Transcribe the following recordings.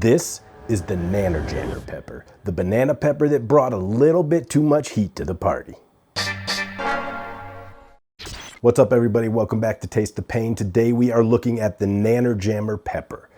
This is the Nannerjammer pepper, the banana pepper that brought a little bit too much heat to the party. What's up, everybody? Welcome back to Taste the Pain. Today we are looking at the Nannerjammer pepper.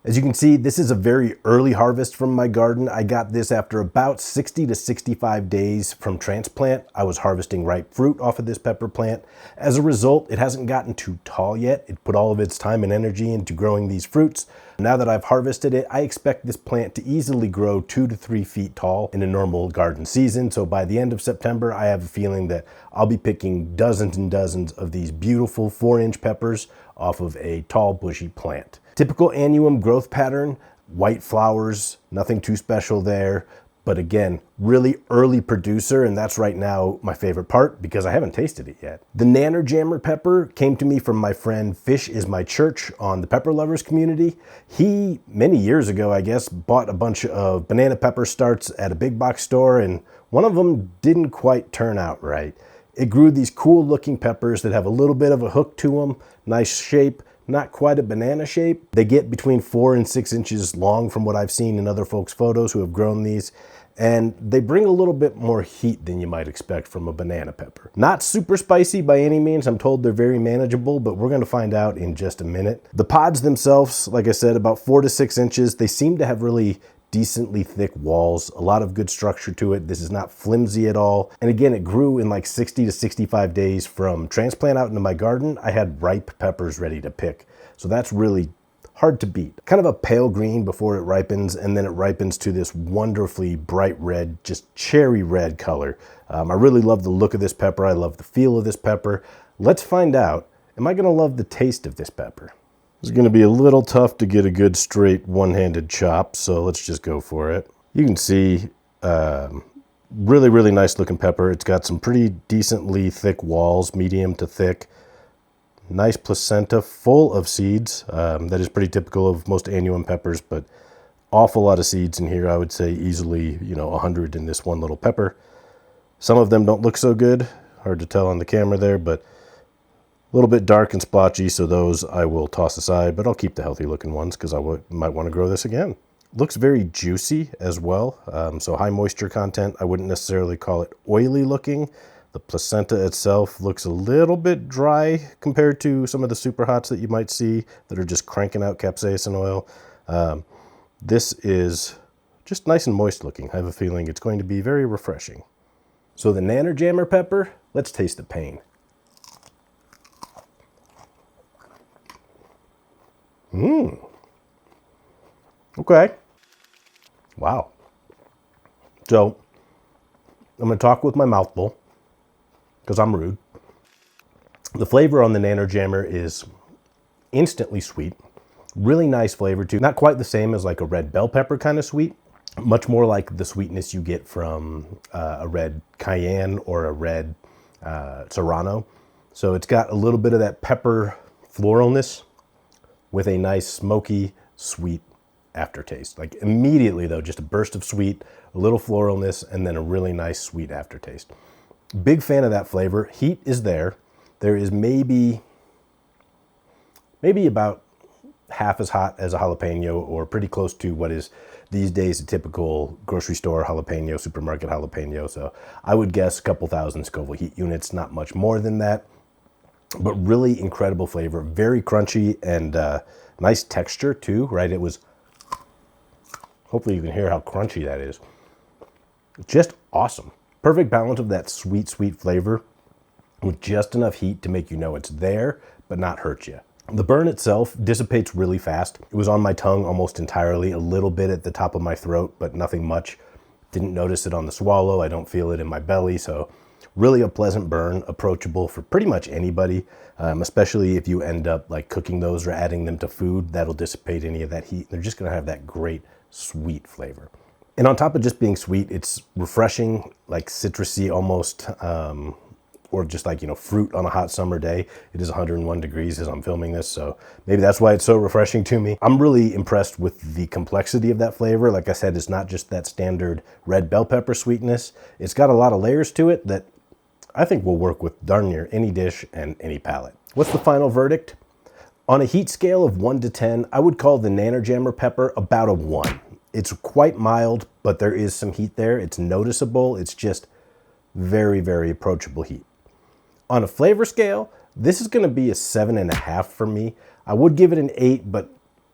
As you can see, this is a very early harvest from my garden. I got this after about 60 to 65 days from transplant. I was harvesting ripe fruit off of this pepper plant. As a result, it hasn't gotten too tall yet. It put all of its time and energy into growing these fruits. Now that I've harvested it, I expect this plant to easily grow 2 to 3 feet tall in a normal garden season. So by the end of September, I have a feeling that I'll be picking dozens and dozens of these beautiful 4-inch peppers off of a tall, bushy plant. Typical annuum growth pattern, white flowers, nothing too special there. But again, really early producer, and that's right now my favorite part because I haven't tasted it yet. The Nannerjammer pepper came to me from my friend Fish is My Church on the Pepper Lovers community. He, many years ago, I guess, bought a bunch of banana pepper starts at a big box store, and one of them didn't quite turn out right. It grew these cool looking peppers that have a little bit of a hook to them, nice shape, not quite a banana shape. They get between 4 and 6 inches long from what I've seen in other folks' photos who have grown these. And they bring a little bit more heat than you might expect from a banana pepper. Not super spicy by any means. I'm told they're very manageable, but we're gonna find out in just a minute. The pods themselves, like I said, about 4 to 6 inches. They seem to have really decently thick walls, a lot of good structure to it. This is not flimsy at all. And again, it grew in like 60 to 65 days from transplant out into my garden. I had ripe peppers ready to pick. So that's really hard to beat. Kind of a pale green before it ripens, and then it ripens to this wonderfully bright red, just cherry red color. I really love the look of this pepper. I love the feel of this pepper. Let's find out, am I gonna love the taste of this pepper? It's going to be a little tough to get a good straight one-handed chop, so let's just go for it. You can see really nice looking pepper. It's got some pretty decently thick walls, medium to thick. Nice placenta full of seeds. That is pretty typical of most annuum peppers, but awful lot of seeds in here. I would say easily, 100 in this one little pepper. Some of them don't look so good. Hard to tell on the camera there, but a little bit dark and splotchy, so those I will toss aside, but I'll keep the healthy looking ones because I might want to grow this again. Looks very juicy as well, so high moisture content. I wouldn't necessarily call it oily looking. The placenta itself looks a little bit dry compared to some of the super hots that you might see that are just cranking out capsaicin oil. This is just nice and moist looking. I have a feeling it's going to be very refreshing. So the Nannerjammer pepper, let's taste the pain. Okay. Wow. So, I'm going to talk with my mouth full, because I'm rude. The flavor on the Nannerjammer is instantly sweet. Really nice flavor too. Not quite the same as like a red bell pepper kind of sweet. Much more like the sweetness you get from a red cayenne or a red serrano. So it's got a little bit of that pepper floralness with a nice smoky, sweet aftertaste. Like immediately though, just a burst of sweet, a little floralness, and then a really nice sweet aftertaste. Big fan of that flavor. Heat is there. There is maybe about half as hot as a jalapeno, or pretty close to what is these days a typical grocery store jalapeno, supermarket jalapeno. So I would guess a couple thousand Scoville heat units, not much more than that. But really incredible flavor, very crunchy, and nice texture too, right? It was, hopefully you can hear how crunchy that is. Just awesome. Perfect balance of that sweet flavor with just enough heat to make you know it's there, but not hurt you. The burn itself dissipates really fast. It was on my tongue almost entirely, a little bit at the top of my throat, but nothing much. Didn't notice it on the swallow. I don't feel it in my belly, so really a pleasant burn, approachable for pretty much anybody, especially if you end up like cooking those or adding them to food. That'll dissipate any of that heat. They're just gonna have that great sweet flavor. And on top of just being sweet, it's refreshing, like citrusy almost, or just like, fruit on a hot summer day. It is 101 degrees as I'm filming this, so maybe that's why it's so refreshing to me. I'm really impressed with the complexity of that flavor. Like I said, it's not just that standard red bell pepper sweetness. It's got a lot of layers to it that I think will work with darn near any dish and any palate. What's the final verdict? On a heat scale of 1 to 10, I would call the Nannerjammer pepper about a 1. It's quite mild, but there is some heat there. It's noticeable. It's just very, very approachable heat. On a flavor scale, this is going to be a 7.5 for me. I would give it an 8, but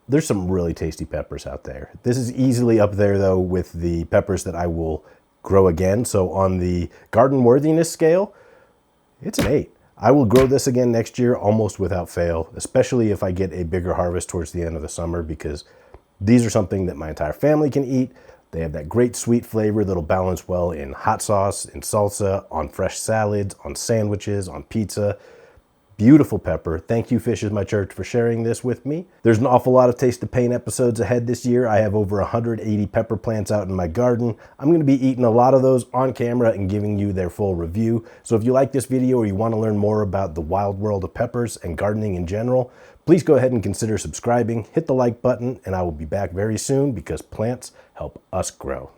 there's some really tasty peppers out there. This is easily up there, though, with the peppers that I will grow again. So on the garden worthiness scale, it's an 8. I will grow this again next year almost without fail, especially if I get a bigger harvest towards the end of the summer, because these are something that my entire family can eat. They have that great sweet flavor that'll balance well in hot sauce, in salsa, on fresh salads, on sandwiches, on pizza. Beautiful pepper. Thank you, Fish is My Church, for sharing this with me. There's an awful lot of Taste the Pain episodes ahead this year. I have over 180 pepper plants out in my garden. I'm going to be eating a lot of those on camera and giving you their full review. So if you like this video or you want to learn more about the wild world of peppers and gardening in general, please go ahead and consider subscribing, hit the like button, and I will be back very soon because plants help us grow.